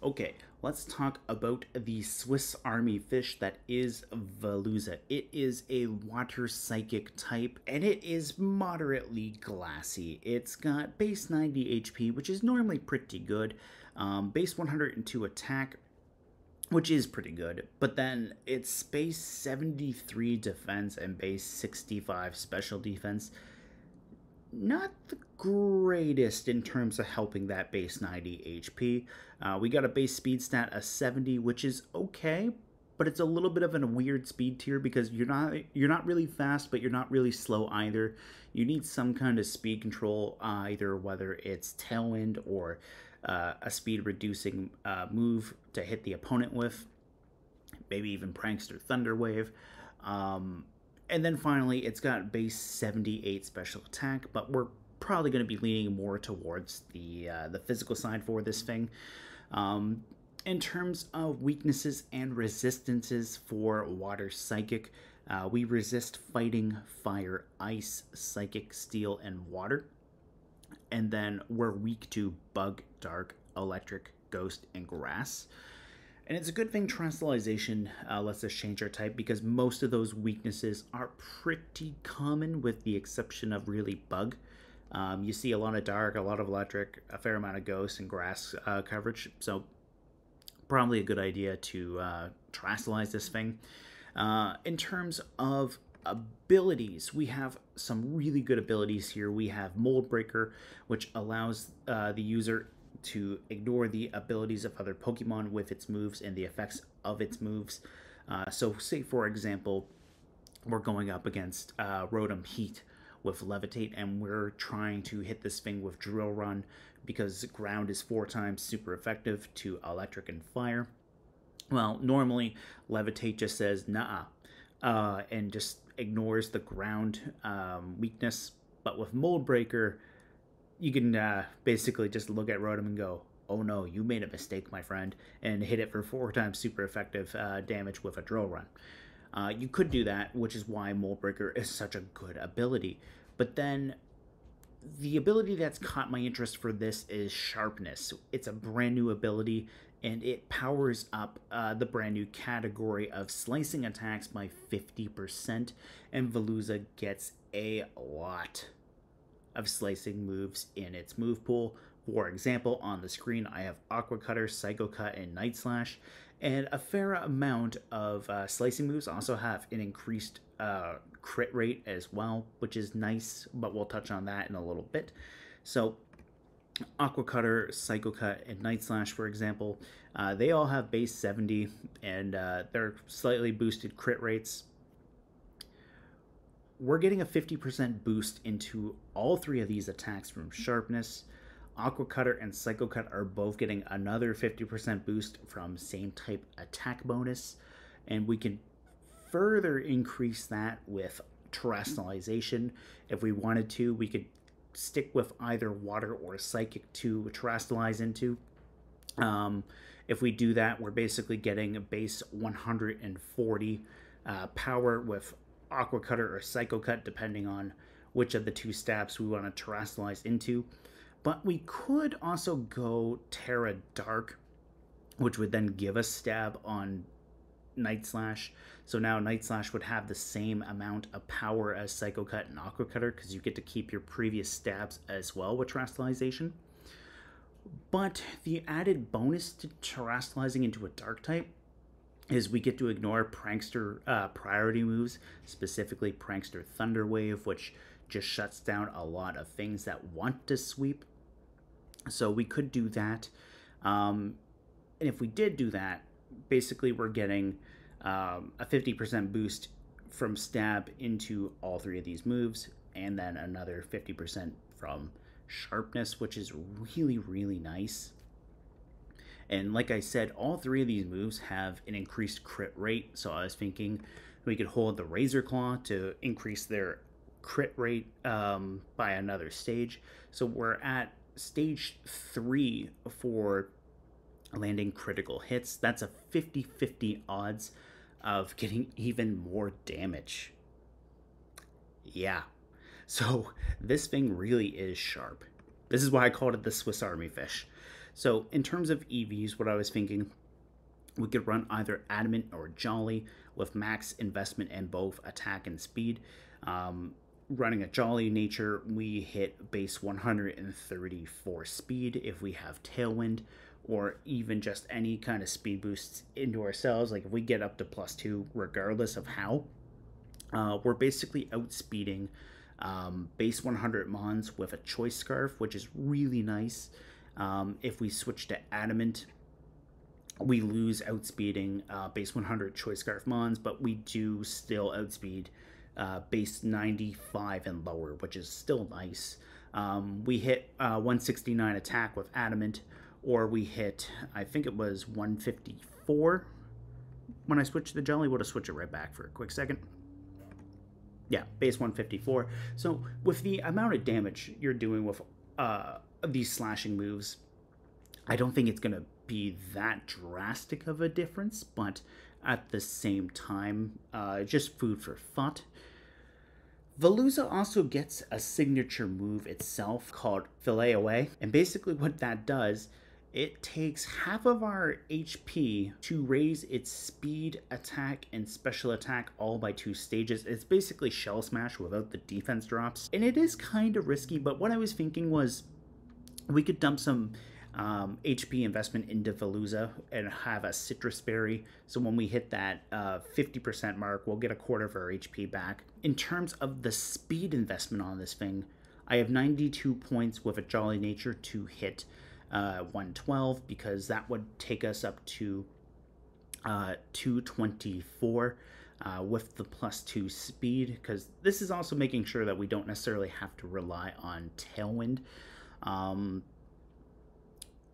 Okay, let's talk about the Swiss Army fish that is Veluza. It is a water psychic type and it is moderately glassy. It's got base 90 HP, which is normally pretty good, base 102 attack, which is pretty good, but then it's base 73 defense and base 65 special defense. Not the greatest in terms of helping that base 90 HP. We got a base speed stat of 70, which is okay, but it's a little bit of a weird speed tier because you're not really fast, but you're not really slow either. You need some kind of speed control, either whether it's Tailwind or a speed reducing move to hit the opponent with, maybe even Prankster Thunder Wave. And then finally, it's got base 78 special attack, but we're probably going to be leaning more towards the physical side for this thing. In terms of weaknesses and resistances for Water Psychic, we resist Fighting, Fire, Ice, Psychic, Steel, and Water. And then we're weak to Bug, Dark, Electric, Ghost, and Grass. And it's a good thing Terrestrialization lets us change our type because most of those weaknesses are pretty common with the exception of really Bug. You see a lot of Dark, a lot of Electric, a fair amount of Ghost and Grass coverage. So probably a good idea to Terrestrialize this thing. In terms of abilities, we have some really good abilities here. We have Mold Breaker, which allows the user to ignore the abilities of other Pokemon with its moves and the effects of its moves. So say, for example, we're going up against Rotom Heat with Levitate, and we're trying to hit this thing with Drill Run because Ground is 4 times super effective to Electric and Fire. Well, normally Levitate just says, nah, and just ignores the Ground weakness. But with Mold Breaker, you can basically just look at Rotom and go, oh no, you made a mistake, my friend, and hit it for 4 times super effective damage with a Drill Run. You could do that, which is why Mold Breaker is such a good ability. But then the ability that's caught my interest for this is Sharpness. It's a brand new ability, and it powers up the brand new category of slicing attacks by 50%, and Veluza gets a lot of slicing moves in its move pool. For example, on the screen I have Aqua Cutter, Psycho Cut, and Night Slash, and a fair amount of slicing moves also have an increased crit rate as well, which is nice, but we'll touch on that in a little bit. So Aqua Cutter, Psycho Cut, and Night Slash, for example, they all have base 70 and they're slightly boosted crit rates. We're getting a 50% boost into all 3 of these attacks from Sharpness. Aqua Cutter and Psycho Cut are both getting another 50% boost from same type attack bonus. And we can further increase that with Terrestrialization. If we wanted to, we could stick with either Water or Psychic to Terrestrialize into. If we do that, we're basically getting a base 140 power with Aqua Cutter or Psycho Cut, depending on which of the 2 stabs we want to Terrestrialize into. But we could also go Terra Dark, which would then give us stab on Night Slash. So now Night Slash would have the same amount of power as Psycho Cut and Aqua Cutter because you get to keep your previous stabs as well with Terrestrialization. But the added bonus to Terrestrializing into a Dark type is we get to ignore Prankster priority moves, specifically Prankster Thunder Wave, which just shuts down a lot of things that want to sweep. So we could do that. And if we did do that, basically we're getting a 50% boost from Stab into all 3 of these moves, and then another 50% from Sharpness, which is really, really nice. And like I said, all 3 of these moves have an increased crit rate, so I was thinking we could hold the Razor Claw to increase their crit rate by another stage. So we're at stage 3 for landing critical hits. That's a 50-50 odds of getting even more damage. Yeah. So this thing really is sharp. This is why I called it the Swiss Army fish. So in terms of EVs, what I was thinking, we could run either Adamant or Jolly with max investment in both attack and speed. Running a Jolly nature, we hit base 134 speed if we have Tailwind, or even just any kind of speed boosts into ourselves. Like if we get up to +2, regardless of how, we're basically outspeeding base 100 Mons with a Choice Scarf, which is really nice. If we switch to Adamant, we lose outspeeding base 100 Choice Scarf Mons, but we do still outspeed base 95 and lower, which is still nice. We hit 169 attack with Adamant, or we hit, I think it was 154 when I switched to Jelly. We'll just switch it right back for a quick second. Yeah, base 154. So with the amount of damage you're doing with these slashing moves, I don't think it's going to be that drastic of a difference, but at the same time, just food for thought. Veluza also gets a signature move itself called Fillet Away, and basically what that does, it takes half of our HP to raise its speed, attack, and special attack all by 2 stages. It's basically Shell Smash without the defense drops, and it is kind of risky, but what I was thinking was we could dump some HP investment into Veluza and have a Citrus Berry. So when we hit that 50% mark, we'll get a quarter of our HP back. In terms of the speed investment on this thing, I have 92 points with a Jolly Nature to hit 112, because that would take us up to 224 with the +2 speed, because this is also making sure that we don't necessarily have to rely on Tailwind.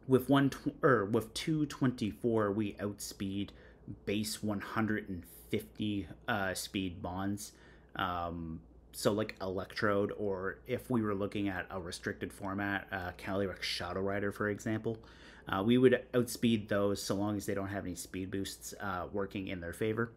With 224, we outspeed base 150 speed bonds. So like Electrode, or if we were looking at a restricted format, Calyrex Shadow Rider, for example, we would outspeed those so long as they don't have any speed boosts working in their favor.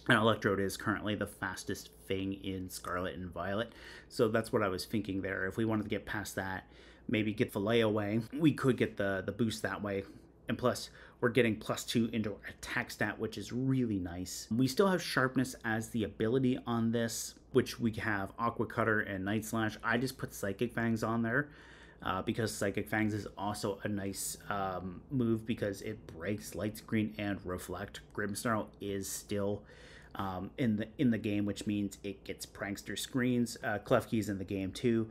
And Electrode is currently the fastest thing in Scarlet and Violet, so that's what I was thinking there. If we wanted to get past that, maybe get Fillet Away, we could get the boost that way. And plus, we're getting +2 into our attack stat, which is really nice. We still have Sharpness as the ability on this, which we have Aqua Cutter and Night Slash. I just put Psychic Fangs on there because Psychic Fangs is also a nice move because it breaks Light Screen and Reflect. Grimmsnarl is still in the game, which means it gets Prankster screens. Klefki's in the game too,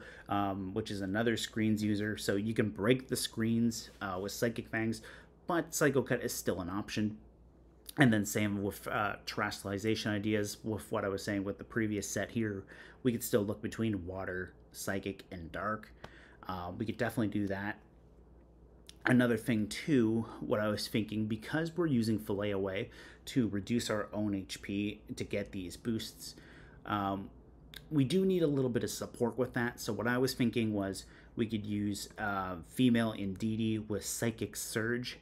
which is another screens user, so you can break the screens with Psychic Fangs, but Psycho Cut is still an option. And then same with terrestrialization ideas. With what I was saying with the previous set here, we could still look between Water, Psychic, and Dark. We could definitely do that. Another thing too, what I was thinking, because we're using Fillet Away to reduce our own HP to get these boosts, we do need a little bit of support with that. So what I was thinking was we could use female Indeedee with Psychic Surge.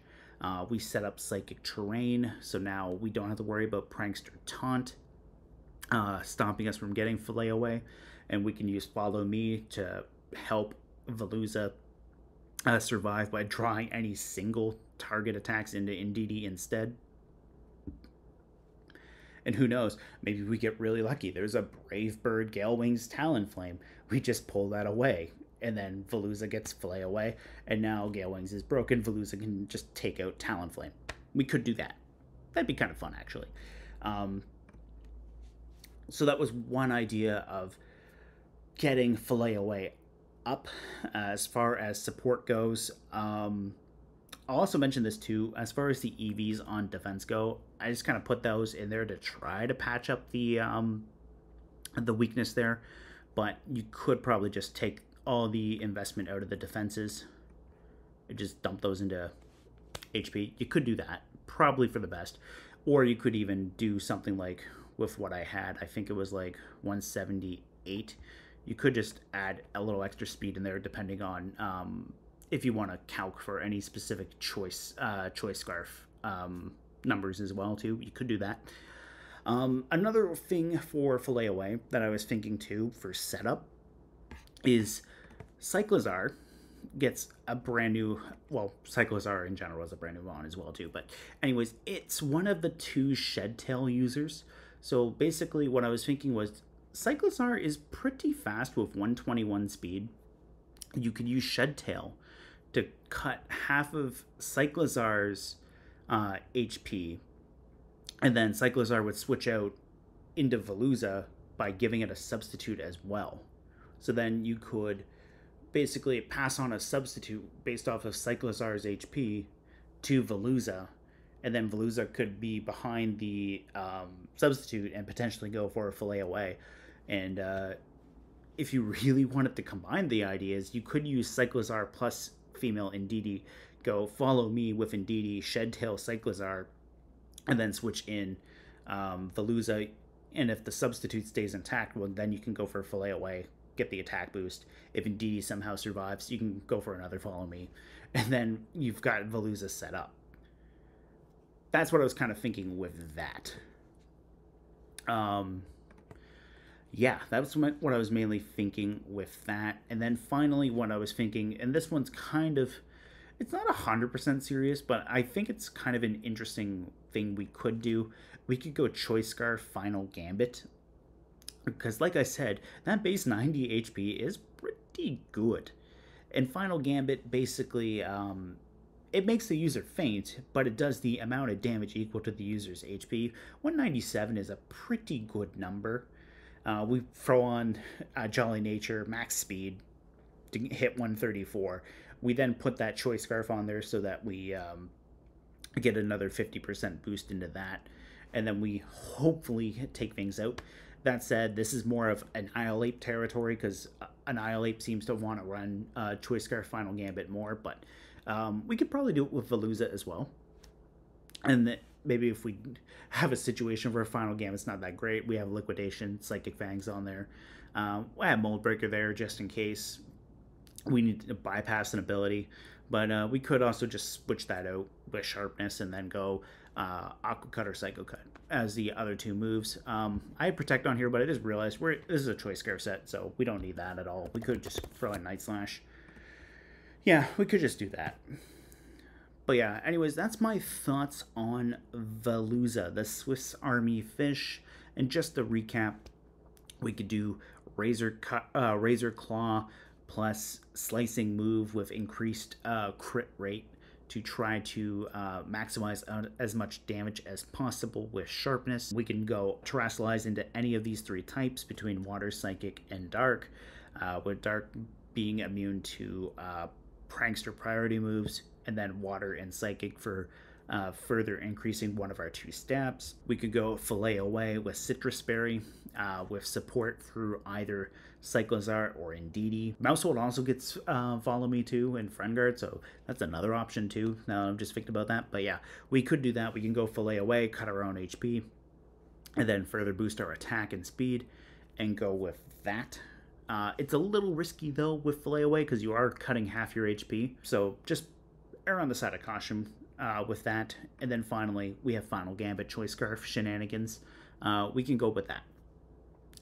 We set up Psychic Terrain, so now we don't have to worry about Prankster Taunt stopping us from getting Fillet Away, and we can use Follow Me to help Veluza survive by drawing any single target attacks into Indeedee instead. And who knows, maybe we get really lucky. There's a Brave Bird Galewing's Talonflame. We just pull that away, and then Veluza gets Fillet Away, and now Galewings is broken. Veluza can just take out Talonflame. We could do that. That'd be kind of fun, actually. So that was one idea of getting Fillet Away up. As far as support goes, I'll also mention this too, as far as the EVs on defense go, I just kind of put those in there to try to patch up the weakness there, but you could probably just take all the investment out of the defenses and just dump those into HP. You could do that, probably for the best, or you could even do something like with what I had, I think it was like 178. You could just add a little extra speed in there, depending on if you want to calc for any specific choice scarf numbers as well too. You could do that. Another thing for Fillet Away that I was thinking too for setup is Cyclizar gets a brand new, well, Cyclozar in general is a brand new Vaughn as well too, but anyways, it's one of the two Shed Tail users. So basically what I was thinking was Cyclozar is pretty fast with 121 speed. You could use Shed Tail to cut half of Cyclozar's HP, and then Cyclozar would switch out into Veluza by giving it a substitute as well. So then you could basically pass on a substitute based off of Cyclozar's HP to Veluza, and then Veluza could be behind the substitute and potentially go for a fillet away. And if you really wanted to combine the ideas, you could use Cyclozar plus female Indeedee, go follow me with Indeedee, Shed Tail Cyclozar, and then switch in Veluza. And if the substitute stays intact, well, then you can go for a fillet away, get the attack boost. If Indeedee somehow survives, you can go for another follow me, and then you've got Veluza set up. That's what I was kind of thinking with that. Yeah, that was what I was mainly thinking with that. And then finally what I was thinking, and this one's kind of, it's not 100% serious, but I think it's kind of an interesting thing we could do. We could go Choice Scarf Final Gambit, because like I said, that base 90 HP is pretty good. And Final Gambit basically, it makes the user faint, but it does the amount of damage equal to the user's HP. 197 is a pretty good number. We throw on Jolly Nature, max speed to hit 134. We then put that Choice Scarf on there so that we get another 50% boost into that. And then we hopefully take things out. That said, this is more of Annihilate territory, because Annihilate seems to want to run Choice Scarf Final Gambit more. But we could probably do it with Veluza as well. And maybe if we have a situation where Final Gambit's not that great, we have Liquidation, Psychic Fangs on there. I have Mold Breaker there just in case we need to bypass an ability. But we could also just switch that out with Sharpness and then go Aqua Cut or Psycho Cut as the other two moves. I had Protect on here, but I just realized this is a Choice Scarf set, so we don't need that at all. We could just throw in Night Slash. Yeah, we could just do that. But yeah, anyways, that's my thoughts on Veluza, the Swiss Army fish. And just to recap, we could do Razor Claw plus Slicing Move with increased crit rate to try to maximize as much damage as possible with Sharpness. We can go Terrasilize into any of these three types between Water, Psychic, and Dark, with Dark being immune to Prankster priority moves, and then Water and Psychic for further increasing one of our two stabs. We could go Fillet Away with Citrus Berry with support through either Cyclozar or Indeedee. Mousehold also gets Follow Me too and Friend Guard, so that's another option too. Now I'm just thinking about that, but yeah, we could do that. We can go Fillet Away, cut our own HP, and then further boost our attack and speed, and go with that. It's a little risky though with Fillet Away because you are cutting half your HP, so just err on the side of caution with that. And then finally, we have Final Gambit, Choice Scarf, Shenanigans. We can go with that.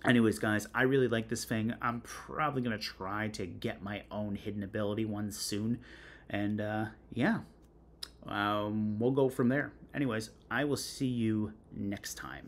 Anyways, guys, I really like this thing. I'm probably going to try to get my own hidden ability one soon. And yeah, we'll go from there. Anyways, I will see you next time.